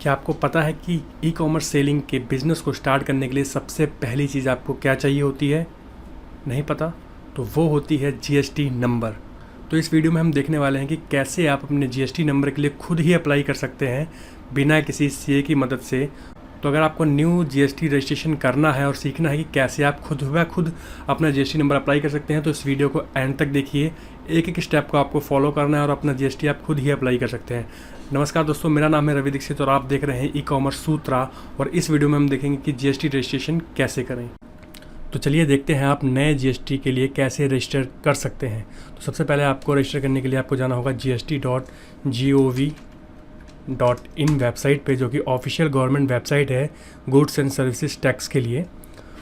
क्या आपको पता है कि ई कॉमर्स सेलिंग के बिज़नेस को स्टार्ट करने के लिए सबसे पहली चीज़ आपको क्या चाहिए होती है? नहीं पता? तो वो होती है जीएसटी नंबर। तो इस वीडियो में हम देखने वाले हैं कि कैसे आप अपने जीएसटी नंबर के लिए खुद ही अप्लाई कर सकते हैं बिना किसी सीए की मदद से। तो अगर आपको न्यू जीएसटी रजिस्ट्रेशन करना है और सीखना है कि कैसे आप खुद अपना जीएसटी नंबर अप्लाई कर सकते हैं, तो इस वीडियो को एंड तक देखिए। एक एक स्टेप को आपको फॉलो करना है और अपना जीएसटी आप खुद ही अप्लाई कर सकते हैं। नमस्कार दोस्तों, मेरा नाम है रवि दीक्षित और आप देख रहे हैं ई कॉमर्स सूत्रा। और इस वीडियो में हम देखेंगे कि जीएसटी रजिस्ट्रेशन कैसे करें। तो चलिए देखते हैं आप नए जीएसटी के लिए कैसे रजिस्टर कर सकते हैं। तो सबसे पहले आपको रजिस्टर करने के लिए आपको जाना होगा gst.gov.in वेबसाइट पे, जो कि ऑफिशियल गवर्नमेंट वेबसाइट है गुड्स एंड सर्विसेज टैक्स के लिए।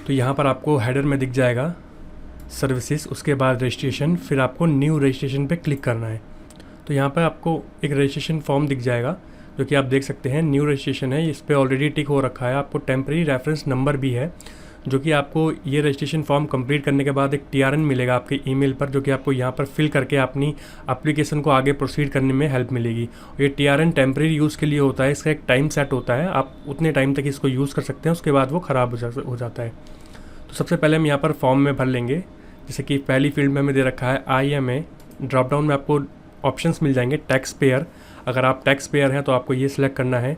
तो यहाँ पर आपको हेडर में दिख जाएगा सर्विसेज, उसके बाद रजिस्ट्रेशन, फिर आपको न्यू रजिस्ट्रेशन पे क्लिक करना है। तो यहाँ पर आपको एक रजिस्ट्रेशन फॉर्म दिख जाएगा जो कि आप देख सकते हैं न्यू रजिस्ट्रेशन है, इस पर ऑलरेडी टिक हो रखा है। आपको टेम्प्रेरी रेफरेंस नंबर भी है, जो कि आपको ये रजिस्ट्रेशन फॉर्म कंप्लीट करने के बाद एक टीआरएन मिलेगा आपके ईमेल पर, जो कि आपको यहाँ पर फिल करके अपनी एप्लीकेशन को आगे प्रोसीड करने में हेल्प मिलेगी। ये टीआरएन टेम्प्रेरी यूज़ के लिए होता है, इसका एक टाइम सेट होता है, आप उतने टाइम तक इसको यूज़ कर सकते हैं, उसके बाद वो ख़राब हो जाता है। तो सबसे पहले हम यहाँ पर फॉर्म में भर लेंगे। जैसे कि पहली फील्ड में हमें दे रखा है IMA। ड्रॉप डाउन में आपको ऑप्शंस मिल जाएंगे। टैक्स पेयर, अगर आप टैक्स पेयर हैं तो आपको ये सिलेक्ट करना है।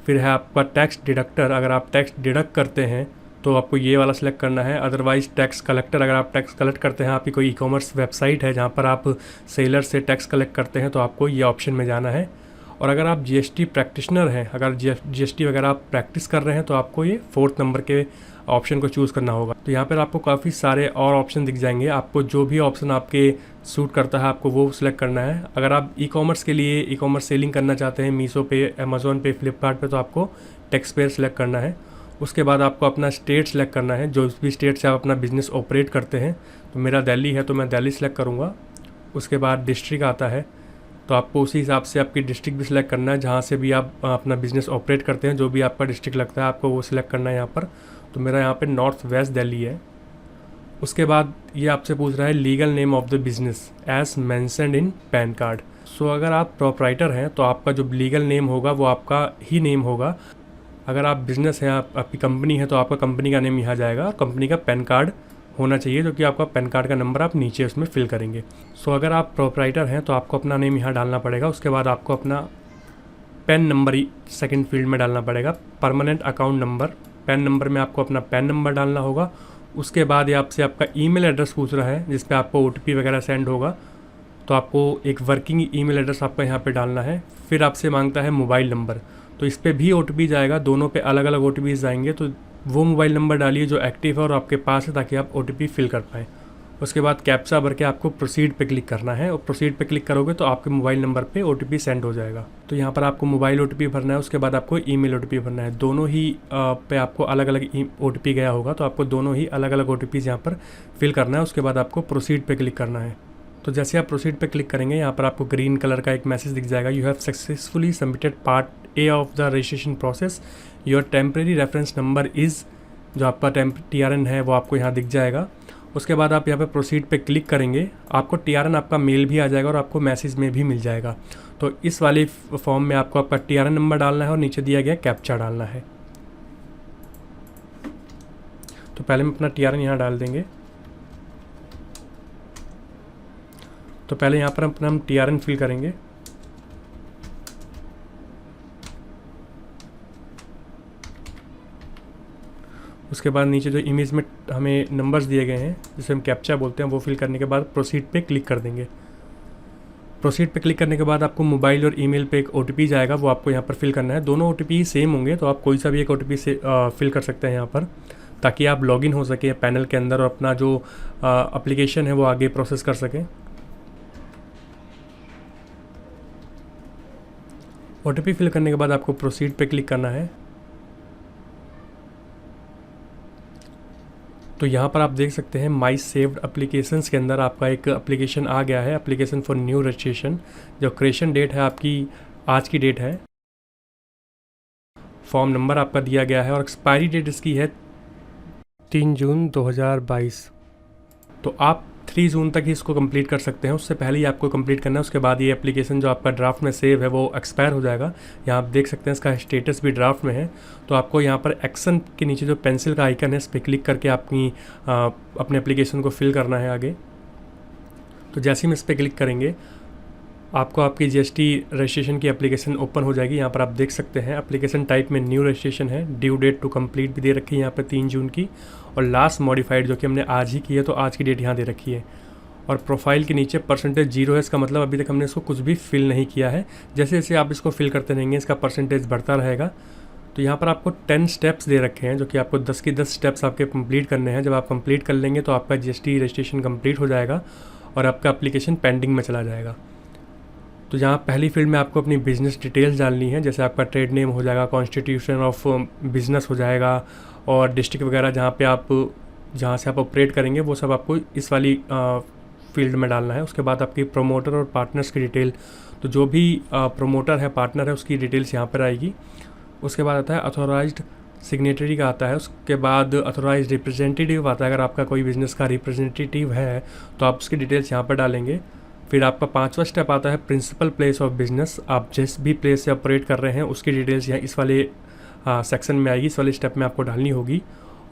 फिर है आपका टैक्स डिडक्टर, अगर आप टैक्स डिडक्ट करते हैं तो आपको ये वाला सिलेक्ट करना है। अदरवाइज़ टैक्स कलेक्टर, अगर आप टैक्स कलेक्ट करते हैं, आपकी कोई ई कॉमर्स वेबसाइट है जहाँ पर आप सेलर से टैक्स कलेक्ट करते हैं, तो आपको ये ऑप्शन में जाना है। और अगर आप जीएसटी प्रैक्टिशनर हैं, अगर जीएसटी वगैरह आप प्रैक्टिस कर रहे हैं, तो आपको ये 4th नंबर के ऑप्शन को चूज़ करना होगा। तो यहाँ पर आपको काफ़ी सारे और ऑप्शन दिख जाएंगे, आपको जो भी ऑप्शन आपके सूट करता है आपको वो सिलेक्ट करना है। अगर आप ई कॉमर्स के लिए ई कॉमर्स सेलिंग करना चाहते हैं मीशो पे, अमेज़ॉन पे, फ्लिपकार्ट पे, तो आपको टैक्स पेयर सिलेक्ट करना है। उसके बाद आपको अपना स्टेट सेलेक्ट करना है, जो भी स्टेट से आप अपना बिज़नेस ऑपरेट करते हैं। तो मेरा दिल्ली है तो मैं दिल्ली सेलेक्ट करूँगा। उसके बाद डिस्ट्रिक्ट आता है, तो आपको उसी हिसाब से आपकी डिस्ट्रिक्ट भी सिलेक्ट करना है, जहाँ से भी आप अपना बिज़नेस ऑपरेट करते हैं, जो भी आपका डिस्ट्रिक्ट लगता है आपको वो सिलेक्ट करना है यहाँ पर। तो मेरा यहाँ पर नॉर्थ वेस्ट दिल्ली है। उसके बाद ये आपसे पूछ रहा है legal name of the business as mentioned in PAN card. So अगर आप प्रोप्राइटर हैं तो आपका जो लीगल नेम होगा वो आपका ही नेम होगा। अगर आप बिज़नेस हैं, आपकी कंपनी है, तो आपका कंपनी का नेम यहाँ जाएगा और कंपनी का पैन कार्ड होना चाहिए, जो कि आपका पैन कार्ड का नंबर आप नीचे उसमें फिल करेंगे। सो अगर आप प्रोप्राइटर हैं तो आपको अपना नेम यहाँ डालना पड़ेगा। उसके बाद आपको अपना पैन नंबर ही सेकंड फील्ड में डालना पड़ेगा। Permanent account number, pan number में आपको अपना पैन नंबर डालना होगा। उसके बाद ये आपसे आपका ईमेल एड्रेस पूछ रहा है, जिस पे आपको OTP वगैरह सेंड होगा, तो आपको एक वर्किंग ईमेल एड्रेस आपका यहाँ पे डालना है। फिर आपसे मांगता है मोबाइल नंबर, तो इस पर भी OTP जाएगा, दोनों पे अलग अलग OTP जाएंगे। तो वो मोबाइल नंबर डालिए जो एक्टिव है और आपके पास है, ताकि आप OTP फिल कर पाएँ। उसके बाद कैप्चा भर के आपको प्रोसीड पे क्लिक करना है, और प्रोसीड पे क्लिक करोगे तो आपके मोबाइल नंबर पे OTP सेंड हो जाएगा। तो यहाँ पर आपको मोबाइल OTP भरना है, उसके बाद आपको ईमेल OTP भरना है। दोनों ही पे आपको अलग अलग OTP गया होगा, तो आपको दोनों ही अलग अलग OTPs यहाँ पर फिल करना है। उसके बाद आपको प्रोसीड पे क्लिक करना है। तो जैसे आप प्रोसीड पे क्लिक करेंगे, यहाँ पर आपको ग्रीन कलर का एक मैसेज दिख जाएगा, you have successfully submitted part A of the registration process, your temporary reference number is, जो आपका TRN है वो आपको यहाँ दिख जाएगा। उसके बाद आप यहाँ पे प्रोसीड पे क्लिक करेंगे, आपको TRN आपका मेल भी आ जाएगा और आपको मैसेज में भी मिल जाएगा। तो इस वाले फॉर्म में आपको आपका TRN नंबर डालना है और नीचे दिया गया कैप्चा डालना है। तो पहले हम अपना TRN यहाँ डाल देंगे। तो पहले यहाँ पर अपना हम TRN फिल करेंगे। उसके बाद नीचे जो इमेज में हमें नंबर्स दिए गए हैं, जिसे हम कैप्चा बोलते हैं, वो फिल करने के बाद प्रोसीड पे क्लिक कर देंगे। प्रोसीड पे क्लिक करने के बाद आपको मोबाइल और ईमेल पे एक OTP जाएगा, वो आपको यहाँ पर फिल करना है। दोनों OTP सेम होंगे, तो आप कोई सा भी एक OTP से फिल कर सकते हैं यहाँ पर, ताकि आप लॉगिन हो सके पैनल के अंदर और अपना जो एप्लीकेशन है वो आगे प्रोसेस कर सकें। OTP फिल करने के बाद आपको प्रोसीड पे क्लिक करना है। तो यहाँ पर आप देख सकते हैं माई सेव्ड एप्लीकेशंस के अंदर आपका एक एप्लीकेशन आ गया है, एप्लीकेशन फॉर न्यू रजिस्ट्रेशन। जो क्रिएशन डेट है आपकी आज की डेट है, फॉर्म नंबर आपका दिया गया है और एक्सपायरी डेट इसकी है 3 जून 2022। तो आप 3 जून तक ही इसको कंप्लीट कर सकते हैं, उससे पहले ही आपको कंप्लीट करना है। उसके बाद ये एप्लीकेशन जो आपका ड्राफ्ट में सेव है वो एक्सपायर हो जाएगा। यहाँ आप देख सकते हैं इसका स्टेटस भी ड्राफ्ट में है। तो आपको यहाँ पर एक्शन के नीचे जो पेंसिल का आइकन है इस पर क्लिक करके अपने एप्लीकेशन को फिल करना है आगे। तो जैसे ही हम इस पर क्लिक करेंगे आपको आपकी जीएसटी रजिस्ट्रेशन की एप्लीकेशन ओपन हो जाएगी। यहाँ पर आप देख सकते हैं एप्लीकेशन टाइप में न्यू रजिस्ट्रेशन है, ड्यू डेट टू कंप्लीट भी दे रखी है यहाँ पर 3 जून की, और लास्ट मॉडिफाइड जो कि हमने आज ही की है तो आज की डेट यहाँ दे रखी है। और प्रोफाइल के नीचे परसेंटेज 0 है, इसका मतलब अभी तक हमने इसको कुछ भी फिल नहीं किया है। जैसे जैसे आप इसको फिल करते रहेंगे इसका परसेंटेज बढ़ता रहेगा। तो यहाँ पर आपको 10 स्टेप्स दे रखे हैं जो कि आपको 10 की 10 स्टेप्स आपके कंप्लीट करने हैं। जब आप कंप्लीट कर लेंगे तो आपका जीएसटी रजिस्ट्रेशन कंप्लीट हो जाएगा और आपका एप्लीकेशन पेंडिंग में चला जाएगा। तो यहाँ पहली फील्ड में आपको अपनी बिज़नेस डिटेल्स डालनी है, जैसे आपका ट्रेड नेम हो जाएगा, कॉन्स्टिट्यूशन ऑफ बिज़नेस हो जाएगा, और डिस्ट्रिक्ट वगैरह जहाँ से आप ऑपरेट करेंगे वो सब आपको इस वाली फील्ड में डालना है। उसके बाद आपकी प्रमोटर और पार्टनर्स की डिटेल, तो जो भी प्रमोटर है पार्टनर है उसकी डिटेल्स यहाँ पर आएगी। उसके बाद आता है अथॉराइज्ड सिग्नेटरी का आता है, उसके बाद अथॉराइज्ड रिप्रेजेंटेटिव आता है। अगर आपका कोई बिज़नेस का रिप्रेजेंटेटिव है तो आप उसकी डिटेल्स यहाँ पर डालेंगे। फिर आपका 5वां स्टेप आता है प्रिंसिपल प्लेस ऑफ बिज़नेस, आप जिस भी प्लेस से ऑपरेट कर रहे हैं उसकी डिटेल्स यहाँ इस वाले सेक्शन में आएगी, इस वाले स्टेप में आपको डालनी होगी।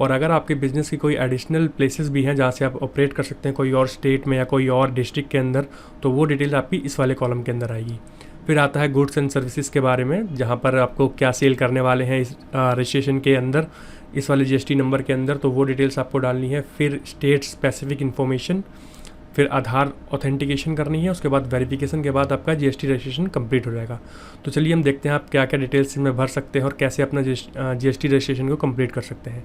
और अगर आपके बिज़नेस की कोई एडिशनल प्लेसेस भी हैं जहाँ से आप ऑपरेट कर सकते हैं कोई और स्टेट में या कोई और डिस्ट्रिक्ट के अंदर, तो वो डिटेल आपकी इस वाले कॉलम के अंदर आएगी। फिर आता है गुड्स एंड सर्विसेज के बारे में, जहाँ पर आपको क्या सेल करने वाले हैं इस रजिस्ट्रेशन के अंदर, इस वाले जीएसटी नंबर के अंदर, तो वो डिटेल्स आपको डालनी है। फिर स्टेट स्पेसिफिक इन्फॉर्मेशन, फिर आधार ऑथेंटिकेशन करनी है। उसके बाद वेरिफिकेशन के बाद आपका जीएसटी रजिस्ट्रेशन कंप्लीट हो जाएगा। तो चलिए हम देखते हैं आप क्या क्या डिटेल्स इसमें भर सकते हैं और कैसे अपना जीएसटी रजिस्ट्रेशन को कंप्लीट कर सकते हैं।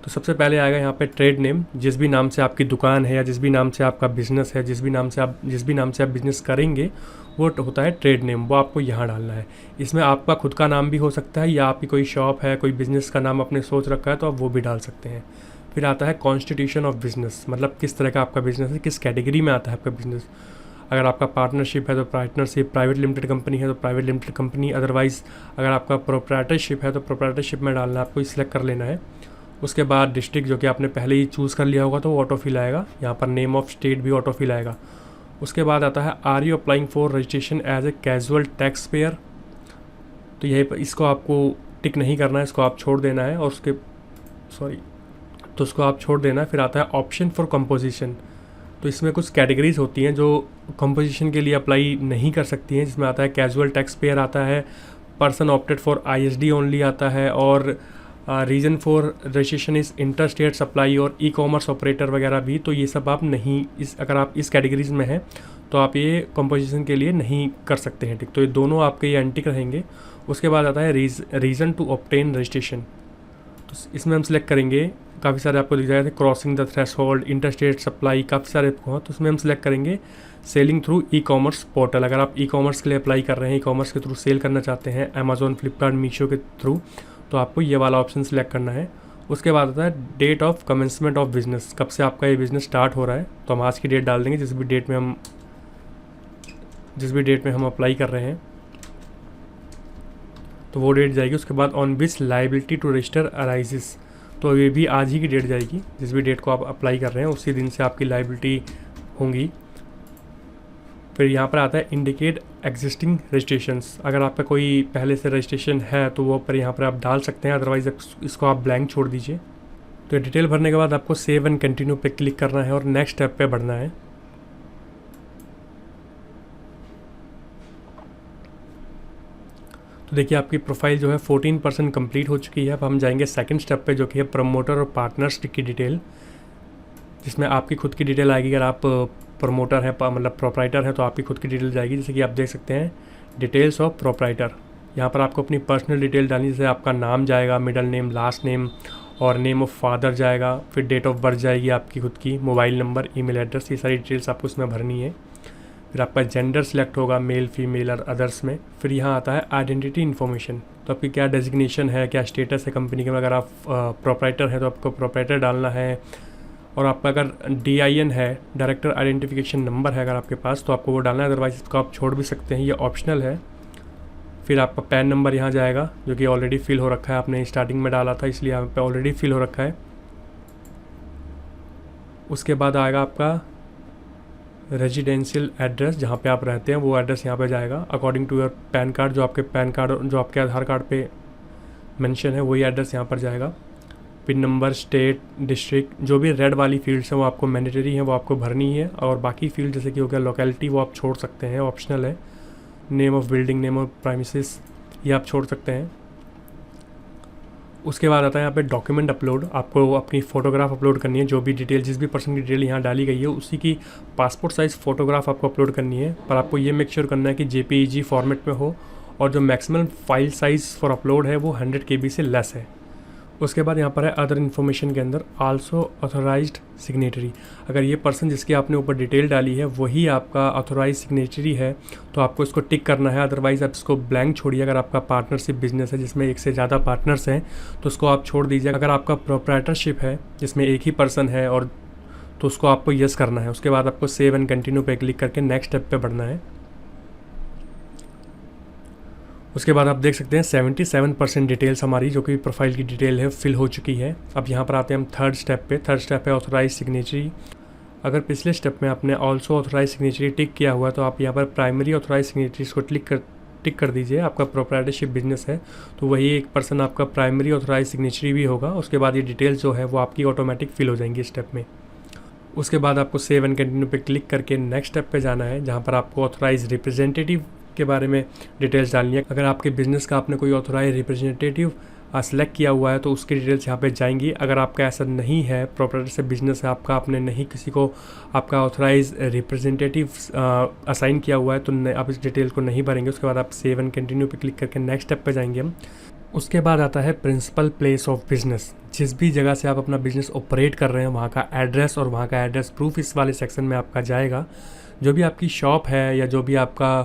तो सबसे पहले आएगा यहाँ पे ट्रेड नेम, जिस भी नाम से आपकी दुकान है या जिस भी नाम से आपका बिज़नेस है, जिस भी नाम से आप बिज़नेस करेंगे वो होता है ट्रेड नेम, वो आपको यहाँ डालना है। इसमें आपका खुद का नाम भी हो सकता है या आपकी कोई शॉप है, कोई बिज़नेस का नाम आपने सोच रखा है तो आप वो भी डाल सकते हैं। फिर आता है कॉन्स्टिट्यूशन ऑफ बिज़नेस, मतलब किस तरह का आपका बिज़नेस है, किस कैटेगरी में आता है आपका बिज़नेस। अगर आपका पार्टनरशिप है तो पार्टनरशिप, प्राइवेट लिमिटेड कंपनी है तो प्राइवेट लिमिटेड कंपनी, अदरवाइज़ अगर आपका प्रोप्राइटरशिप है तो प्रोप्राइटरशिप में डालना है, आपको सिलेक्ट कर लेना है। उसके बाद डिस्ट्रिक्ट जो कि आपने पहले ही चूज़ कर लिया होगा तो वो ऑटो फिल आएगा, यहाँ पर नेम ऑफ स्टेट भी ऑटो फिल आएगा। उसके बाद आता है are you applying for registration as a casual taxpayer, तो यही इसको आपको टिक नहीं करना है, इसको आप छोड़ देना है। और उसको आप छोड़ देना है। फिर आता है ऑप्शन फॉर कंपोजिशन, तो इसमें कुछ कैटेगरीज होती हैं जो कंपोजिशन के लिए अप्लाई नहीं कर सकती हैं, जिसमें आता है कैजुअल टैक्स पेयर आता है, person opted for ISD only आता है, और reason for registration is inter state supply और ई कॉमर्स ऑपरेटर वगैरह भी। तो ये सब आप नहीं, अगर आप इस कैटेगरीज में हैं तो आप ये कंपोजिशन के लिए नहीं कर सकते हैं, ठीक। तो ये दोनों आपके ये एंटिक रहेंगे। उसके बाद आता है रीज़न टू ऑब्टेन रजिस्ट्रेशन, तो इसमें हम सेलेक्ट करेंगे, काफ़ी सारे आपको दिख जाएगा, crossing the threshold, inter state supply, काफ़ी सारे आपको, तो उसमें हम सेलेक्ट करेंगे selling through e commerce portal. अगर आप ई कॉमर्स के लिए अप्लाई कर रहे हैं, ई कॉमर्स के थ्रू सेल करना चाहते हैं अमेजोन, फ्लिपकार्ट, मीशो के थ्रू, तो आपको ये वाला ऑप्शन सेलेक्ट करना है। उसके बाद आता है date of commencement of business, कब से आपका ये बिज़नेस स्टार्ट हो रहा है, तो हम आज की डेट डाल देंगे जिस भी डेट में हम अप्लाई कर रहे हैं तो वो डेट जाएगी। उसके बाद on which liability to register arises, तो ये भी आज ही की डेट जाएगी, जिस भी डेट को आप अप्लाई कर रहे हैं उसी दिन से आपकी लाइबिलिटी होंगी। फिर यहाँ पर आता है इंडिकेट एग्जिस्टिंग रजिस्ट्रेशंस, अगर आपका कोई पहले से रजिस्ट्रेशन है तो वो पर यहाँ पर आप डाल सकते हैं, अदरवाइज़ इसको आप ब्लैंक छोड़ दीजिए। तो डिटेल भरने के बाद आपको सेव एंड कंटिन्यू पे क्लिक करना है और नेक्स्ट स्टेप पे बढ़ना है। तो देखिए आपकी प्रोफाइल जो है 14% कंप्लीट हो चुकी है। अब हम जाएंगे सेकंड स्टेप पे जो कि है प्रमोटर और पार्टनर्स की डिटेल, जिसमें आपकी खुद की डिटेल आएगी। अगर आप प्रमोटर है, मतलब प्रोप्राइटर है, तो आपकी खुद की डिटेल जाएगी। जैसे कि आप देख सकते हैं डिटेल्स ऑफ प्रोप्राइटर, यहाँ पर आपको अपनी पर्सनल डिटेल डालनी, जैसे आपका नाम जाएगा, मिडल नेम, लास्ट नेम और नेम ऑफ फादर जाएगा। फिर डेट ऑफ बर्थ जाएगी आपकी खुद की, मोबाइल नंबर, ईमेल एड्रेस, ये सारी डिटेल्स आपको उसमें भरनी है। फिर आपका जेंडर सिलेक्ट होगा, मेल, फीमेल और अदर्स में। फिर यहाँ आता है आइडेंटिटी इन्फॉर्मेशन, तो आपकी क्या डेजिग्नेशन है, क्या स्टेटस है कंपनी का। अगर आप प्रोप्राइटर है तो आपको प्रोप्राइटर डालना है, और आपका अगर DIN है, डायरेक्टर आइडेंटिफिकेशन नंबर है अगर आपके पास, तो आपको वो डालना है, अदरवाइज इसको आप छोड़ भी सकते हैं, ये ऑप्शनल है। फिर आपका पैन नंबर यहाँ जाएगा जो कि ऑलरेडी फिल हो रखा है, आपने स्टार्टिंग में डाला था इसलिए यहाँ पे ऑलरेडी फिल हो रखा है। उसके बाद आएगा आपका रेजिडेंशियल एड्रेस जहाँ पे आप रहते हैं वो एड्रेस यहाँ पे जाएगा। According to your PAN card, जो आपके पैन कार्ड जो आपके आधार कार्ड पे मेंशन है वही एड्रेस यहाँ पर जाएगा। पिन नंबर, स्टेट, डिस्ट्रिक्ट, जो भी रेड वाली फील्ड्स हैं वो आपको मैंडेटरी हैं, वो आपको भरनी है। और बाकी फील्ड जैसे कि हो गया लोकेलिटी, वो आप छोड़ सकते हैं, ऑप्शनल है। Name of building, name of premises, ये आप छोड़ सकते हैं। उसके बाद आता है यहाँ पे डॉक्यूमेंट अपलोड। आपको अपनी फ़ोटोग्राफ अपलोड करनी है, जो भी डिटेल, जिस भी पर्सन की डिटेल यहाँ डाली गई है उसी की पासपोर्ट साइज़ फ़ोटोग्राफ आपको अपलोड करनी है। पर आपको ये मेक श्योर करना है कि JPEG फॉर्मेट में हो, और जो maximum file size for upload है वो 100 KB से लेस है। उसके बाद यहाँ पर है अदर इन्फॉर्मेशन के अंदर आल्सो ऑथोराइज्ड सिग्नेटरी। अगर ये पर्सन जिसकी आपने ऊपर डिटेल डाली है वही आपका ऑथोराइज सिग्नेटरी है तो आपको इसको टिक करना है, अदरवाइज़ आप इसको ब्लैंक छोड़िए। अगर आपका पार्टनरशिप बिजनेस है जिसमें एक से ज़्यादा पार्टनर्स हैं तो उसको आप छोड़ दीजिए। अगर आपका प्रोप्राइटरशिप है जिसमें एक ही पर्सन है और तो उसको आपको यस करना है। उसके बाद आपको सेव एंड कंटिन्यू पे क्लिक करके नेक्स्ट स्टेप पे बढ़ना है। उसके बाद आप देख सकते हैं 77% डिटेल्स हमारी जो कि प्रोफाइल की डिटेल है फिल हो चुकी है। अब यहाँ पर आते हैं हम थर्ड स्टेप पे। थर्ड स्टेप है ऑथोराइज सिग्नेचरी। अगर पिछले स्टेप में आपने ऑल्सो ऑथोराइज सिग्नेचरी टिक किया हुआ है तो आप यहाँ पर प्राइमरी ऑथोराइज सिग्नेचरीज को टिक कर दीजिए। आपका प्रोप्राइटरशिप बिजनेस है तो वही एक पर्सन आपका प्राइमरी ऑथोराइज सिग्नेचरी भी होगा। उसके बाद ये डिटेल्स जो है वो आपकी ऑटोमेटिक फिल हो जाएंगी स्टेप में। उसके बाद आपको सेव एंड कंटिन्यू पे क्लिक करके नेक्स्ट स्टेप पे जाना है जहाँ पर आपको ऑथोराइज रिप्रेजेंटेटिव के बारे में डिटेल्स डालनी है। अगर आपके बिज़नेस का आपने कोई ऑथोराइज रिप्रेजेंटेटिव सेलेक्ट किया हुआ है तो उसकी डिटेल्स यहाँ पे जाएंगी। अगर आपका ऐसा नहीं है, प्रोप्राइटरशिप बिजनेस है आपका, आपने नहीं किसी को आपका ऑथोराइज रिप्रेजेंटेटिव असाइन किया हुआ है तो आप इस डिटेल को नहीं भरेंगे। उसके बाद आप सेव एंड कंटिन्यू पे क्लिक करके नेक्स्ट स्टेप पे जाएंगे हम। उसके बाद आता है प्रिंसिपल प्लेस ऑफ बिजनेस। जिस भी जगह से आप अपना बिजनेस ऑपरेट कर रहे हैं वहाँ का एड्रेस और वहाँ का एड्रेस प्रूफ इस वाले सेक्शन में आपका जाएगा। जो भी आपकी शॉप है या जो भी आपका,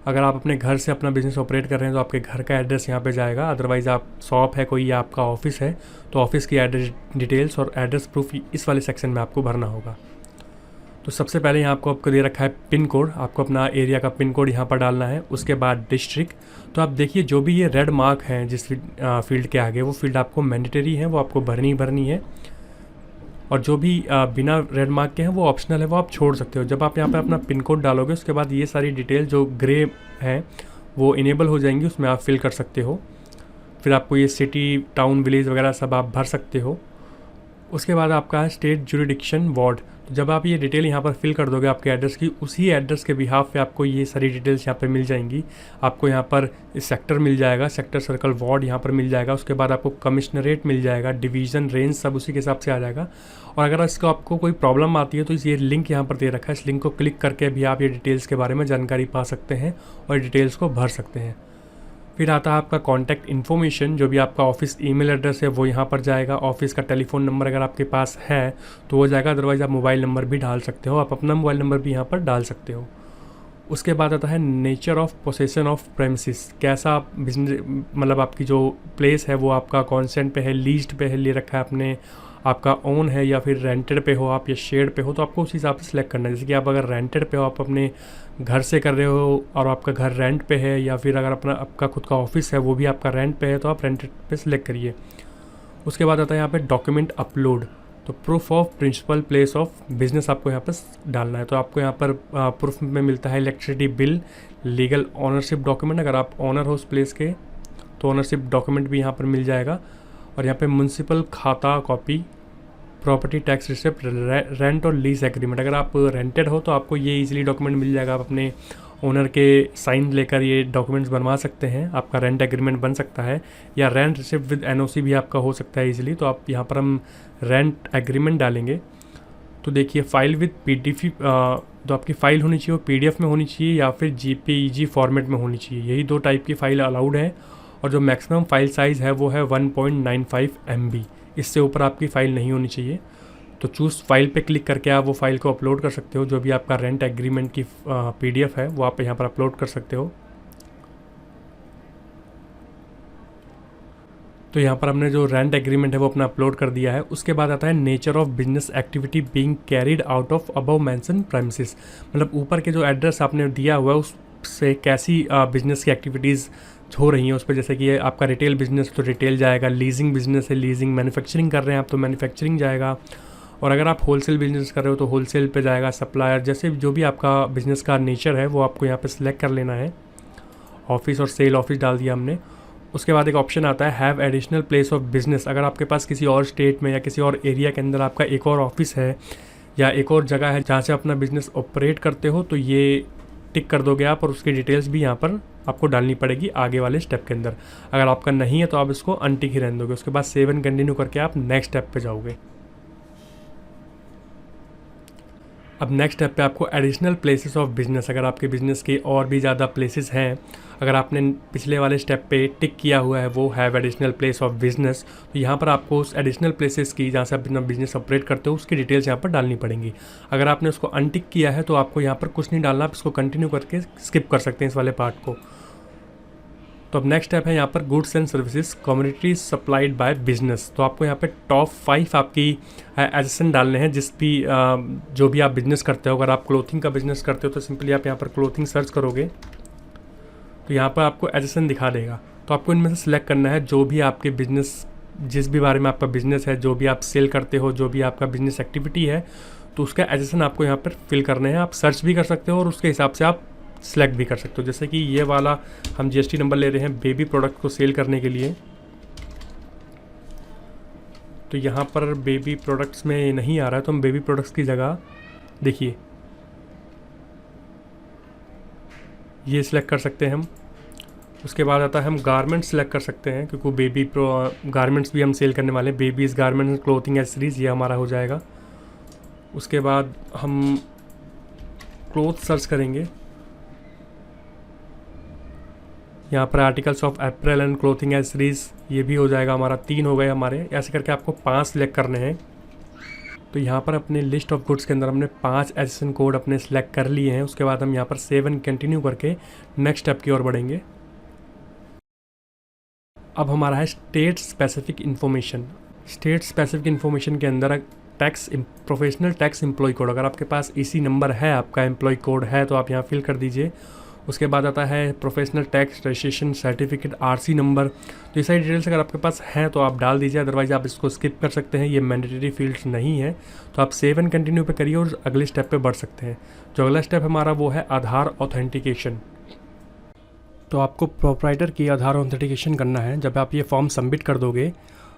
अगर आप अपने घर से अपना बिज़नेस ऑपरेट कर रहे हैं तो आपके घर का एड्रेस यहाँ पे जाएगा। अदरवाइज़ आप शॉप है कोई या आपका ऑफिस है तो ऑफिस की एड्रेस डिटेल्स और एड्रेस प्रूफ इस वाले सेक्शन में आपको भरना होगा। तो सबसे पहले यहाँ आपको दे रखा है पिन कोड। आपको अपना एरिया का पिन कोड यहाँ पर डालना है। उसके बाद डिस्ट्रिक्ट। तो आप देखिए जो भी ये रेड मार्क हैं जिस फील्ड के आगे, वो फील्ड आपको मैंडेटरी है, वो आपको भरनी है। और जो भी बिना रेड मार्क के हैं वो ऑप्शनल है, वो आप छोड़ सकते हो। जब आप यहाँ पे अपना पिन कोड डालोगे उसके बाद ये सारी डिटेल जो ग्रे हैं वो इनेबल हो जाएंगी, उसमें आप फिल कर सकते हो। फिर आपको ये सिटी, टाउन, विलेज वगैरह सब आप भर सकते हो। उसके बाद आपका है स्टेट जुरिडिक्शन वार्ड। तो जब आप ये डिटेल यहाँ पर फिल कर दोगे आपके एड्रेस की, उसी एड्रेस के बिहाफ पे आपको ये सारी डिटेल्स यहाँ पे मिल जाएंगी। आपको यहाँ पर सेक्टर मिल जाएगा, सेक्टर, सर्कल, वार्ड यहाँ पर मिल जाएगा। उसके बाद आपको कमिश्नरेट मिल जाएगा, डिवीज़न, रेंज सब उसी के हिसाब से आ जाएगा। और अगर इसको आपको कोई प्रॉब्लम आती है तो ये लिंक यहाँ पर दे रखा है, इस लिंक को क्लिक करके भी आप ये डिटेल्स के बारे में जानकारी पा सकते हैं और डिटेल्स को भर सकते हैं। फिर आता है आपका कॉन्टैक्ट इन्फॉर्मेशन। जो भी आपका ऑफिस ईमेल एड्रेस है वो यहाँ पर जाएगा। ऑफिस का टेलीफोन नंबर अगर आपके पास है तो वो जाएगा, अदरवाइज़ आप मोबाइल नंबर भी डाल सकते हो। आप अपना मोबाइल नंबर भी यहाँ पर डाल सकते हो। उसके बाद आता है nature of possession of premises. कैसा बिजनेस, मतलब आपकी जो प्लेस है वो आपका कॉन्सेंट पे है, लीज्ड पे है, ले रखा है आपने, आपका ओन है या फिर रेंटेड पे हो आप या शेयर्ड पे हो, तो आपको उस हिसाब से सिलेक्ट करना है। जैसे कि आप अगर रेंटेड पे हो, आप अपने घर से कर रहे हो और आपका घर रेंट पे है, या फिर अगर आपका खुद का ऑफिस है वो भी आपका रेंट पे है तो आप रेंटेड पे सिलेक्ट करिए। उसके बाद आता है यहाँ पे डॉक्यूमेंट अपलोड। तो proof of principal place of business आपको यहाँ पर डालना है। तो आपको यहाँ पर प्रूफ में मिलता है electricity bill, legal ownership document, अगर आप ऑनर हो उस प्लेस के तो ऑनरशिप डॉक्यूमेंट भी यहाँ पर मिल जाएगा। और यहाँ पे म्युनिसिपल खाता copy, property tax receipt, rent और लीज एग्रीमेंट। अगर आप रेंटेड हो तो आपको ये इजीली डॉक्यूमेंट मिल जाएगा। आप अपने ओनर के साइन लेकर ये डॉक्यूमेंट्स बनवा सकते हैं। आपका रेंट एग्रीमेंट बन सकता है या रेंट रिसिप्ट विद एनओसी भी आपका हो सकता है इजीली। तो आप यहाँ पर हम रेंट एग्रीमेंट डालेंगे। तो देखिए फाइल विद पीडीएफ, तो आपकी फ़ाइल होनी चाहिए वो पीडीएफ में होनी चाहिए या फिर जेपीईजी फॉर्मेट में होनी चाहिए। यही दो टाइप की फ़ाइल अलाउड है। और जो मैक्सिमम फ़ाइल साइज़ है वो है 1.95 MB। इससे ऊपर आपकी फ़ाइल नहीं होनी चाहिए। तो चूज़ फाइल पे क्लिक करके आप वो फाइल को अपलोड कर सकते हो। जो भी आपका रेंट एग्रीमेंट की पीडीएफ है वो आप यहाँ पर अपलोड कर सकते हो। तो यहाँ पर हमने जो रेंट एग्रीमेंट है वो अपना अपलोड कर दिया है। उसके बाद आता है nature of business activity being carried out of above mention premises. मतलब ऊपर के जो एड्रेस आपने दिया हुआ है उससे कैसी बिजनेस की एक्टिविटीज़ हो रही हैं उस पर। जैसे कि आपका रिटेल बिजनेस तो रिटेल जाएगा, लीजिंग बिजनेस है लीजिंग, मैन्युफैक्चरिंग कर रहे हैं आप तो मैन्युफैक्चरिंग जाएगा, और अगर आप होलसेल बिजनेस कर रहे हो तो होलसेल पे जाएगा, सप्लायर, जैसे जो भी आपका बिज़नेस का नेचर है वो आपको यहाँ पे सिलेक्ट कर लेना है। ऑफिस और सेल ऑफिस डाल दिया हमने। उसके बाद एक ऑप्शन आता है have additional place of business. अगर आपके पास किसी और स्टेट में या किसी और एरिया के अंदर आपका एक और ऑफिस है या एक और जगह है जहाँ से अपना बिजनेस ऑपरेट करते हो, तो ये टिक कर दोगे आप, और उसकी डिटेल्स भी यहाँ पर आपको डालनी पड़ेगी आगे वाले स्टेप के अंदर। अगर आपका नहीं है तो आप इसको अनटिक ही रहने दोगे। उसके बाद सेव एंड कंटिन्यू करके आप नेक्स्ट स्टेप पे जाओगे। अब नेक्स्ट स्टेप पे आपको एडिशनल प्लेसेस ऑफ बिजनेस, अगर आपके बिजनेस के और भी ज़्यादा प्लेसेस हैं, अगर आपने पिछले वाले स्टेप पे टिक किया हुआ है वो have additional place of business, तो यहाँ पर आपको उस एडिशनल प्लेसेस की जहाँ से आप अपना बिजनेस ऑपरेट करते हो उसकी डिटेल्स यहाँ पर डालनी पड़ेंगी। अगर आपने उसको अनटिक किया है तो आपको यहाँ पर कुछ नहीं डालना, आप इसको कंटिन्यू करके स्किप कर सकते हैं इस वाले पार्ट को। तो अब नेक्स्ट स्टेप है यहाँ पर goods and services communities supplied by business. तो आपको यहाँ पे टॉप 5 आपकी एडिशन डालने हैं जिस भी जो भी आप बिजनेस करते हो। अगर आप क्लोथिंग का बिजनेस करते हो तो सिंपली आप यहाँ पर क्लोथिंग सर्च करोगे तो यहाँ पर आपको एडिशन दिखा देगा। तो आपको इनमें से सिलेक्ट करना है जो भी आपके बिजनेस, जिस भी बारे में आपका बिजनेस है, जो भी आप सेल करते हो, जो भी आपका बिजनेस एक्टिविटी है, तो उसका एडिशन आपको यहाँ पर फिल करने हैं। आप सर्च भी कर सकते हो और उसके हिसाब से आप सेलेक्ट भी कर सकते हो। जैसे कि ये वाला हम जीएसटी नंबर ले रहे हैं बेबी प्रोडक्ट को सेल करने के लिए, तो यहाँ पर बेबी प्रोडक्ट्स में नहीं आ रहा है, तो हम बेबी प्रोडक्ट्स की जगह देखिए ये सिलेक्ट कर सकते हैं हम। उसके बाद आता है हम गारमेंट्स सेलेक्ट कर सकते हैं क्योंकि बेबी गारमेंट्स भी हम सेल करने वाले हैं। बेबीज़ गारमेंट्स क्लोथिंग एसेसरीज ये हमारा हो जाएगा। उसके बाद हम क्लोथ सर्च करेंगे, यहाँ पर articles of apparel and clothing accessories ये भी हो जाएगा हमारा। 3 हो गए हमारे। ऐसे करके आपको 5 सिलेक्ट करने हैं। तो यहाँ पर अपने लिस्ट ऑफ गुड्स के अंदर हमने 5 एडिशन कोड अपने सिलेक्ट कर लिए हैं। उसके बाद हम यहाँ पर सेव एंड कंटिन्यू करके नेक्स्ट स्टेप की ओर बढ़ेंगे। अब हमारा है state specific information. State specific information के अंदर tax professional tax employ code, अगर आपके पास इसी नंबर है, आपका एम्प्लॉय कोड है तो आप यहाँ फिल कर दीजिए। उसके बाद आता है professional tax registration certificate RC number. तो ये सारी डिटेल्स अगर आपके पास हैं तो आप डाल दीजिए, अदरवाइज आप इसको स्किप कर सकते हैं, ये मैंडेटरी फील्ड्स नहीं है। तो आप सेव एंड कंटिन्यू पे करिए और अगले स्टेप पे बढ़ सकते हैं। जो अगला स्टेप हमारा वो है आधार ऑथेंटिकेशन। तो आपको प्रोप्राइटर की आधार ऑथेंटिकेशन करना है। जब आप ये फॉर्म सबमिट कर दोगे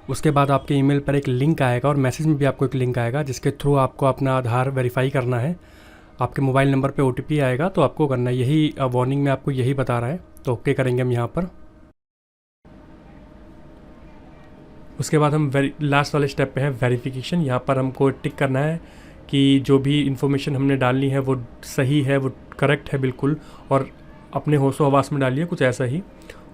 उसके बाद आपके ईमेल पर एक लिंक आएगा और मैसेज में भी आपको एक लिंक आएगा जिसके थ्रू आपको अपना आधार वेरीफाई करना है। आपके मोबाइल नंबर पे OTP आएगा तो आपको करना है, यही वार्निंग में आपको यही बता रहा है। तो ओके करेंगे हम यहाँ पर। उसके बाद हम लास्ट वाले स्टेप पे हैं वेरिफिकेशन। यहाँ पर हमको टिक करना है कि जो भी इन्फॉर्मेशन हमने डालनी है वो सही है, वो करेक्ट है बिल्कुल, और अपने होशो हवास में डालिए कुछ ऐसा ही।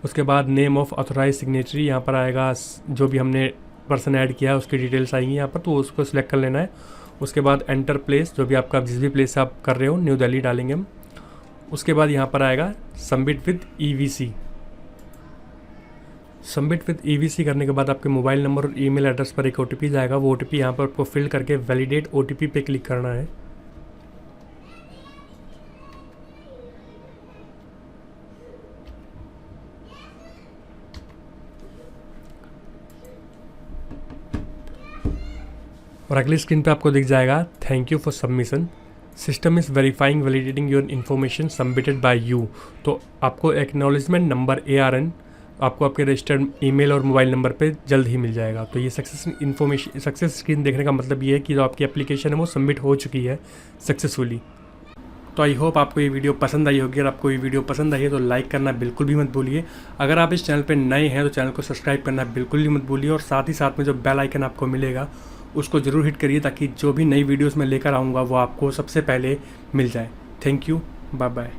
उसके बाद नेम ऑफ ऑथोराइज सिग्नेचरी यहाँ पर आएगा, जो भी हमने पर्सन ऐड किया है उसकी डिटेल्स आएंगी यहाँ पर, तो उसको सिलेक्ट कर लेना है। उसके बाद एंटर प्लेस, जो भी आपका जिस भी प्लेस से आप कर रहे हो, न्यू दिल्ली डालेंगे हम। उसके बाद यहाँ पर आएगा submit with EVC। Submit with EVC करने के बाद आपके मोबाइल नंबर और ईमेल एड्रेस पर एक OTP जाएगा। वो OTP यहाँ पर आपको फिल करके वैलिडेट OTP पे क्लिक करना है। और अगली स्क्रीन पे आपको दिख जाएगा thank you for submission, system is verifying validating your information submitted by you. तो आपको एक्नॉलेजमेंट नंबर ARN आपको आपके रजिस्टर्ड ईमेल और मोबाइल नंबर पे जल्द ही मिल जाएगा। तो ये सक्सेस स्क्रीन देखने का मतलब ये है कि जो आपकी एप्लीकेशन है वो सबमिट हो चुकी है सक्सेसफुली। तो आई होप आपको ये वीडियो पसंद आई होगी। अगर आपको ये वीडियो पसंद आई है तो लाइक करना बिल्कुल भी मत भूलिए। अगर आप इस चैनल पे नए हैं तो चैनल को सब्सक्राइब करना बिल्कुल भी मत भूलिए, और साथ ही साथ में जो बेल आइकन आपको मिलेगा उसको ज़रूर हिट करिए ताकि जो भी नई वीडियोस मैं लेकर आऊँगा वो आपको सबसे पहले मिल जाए। Thank you, bye bye.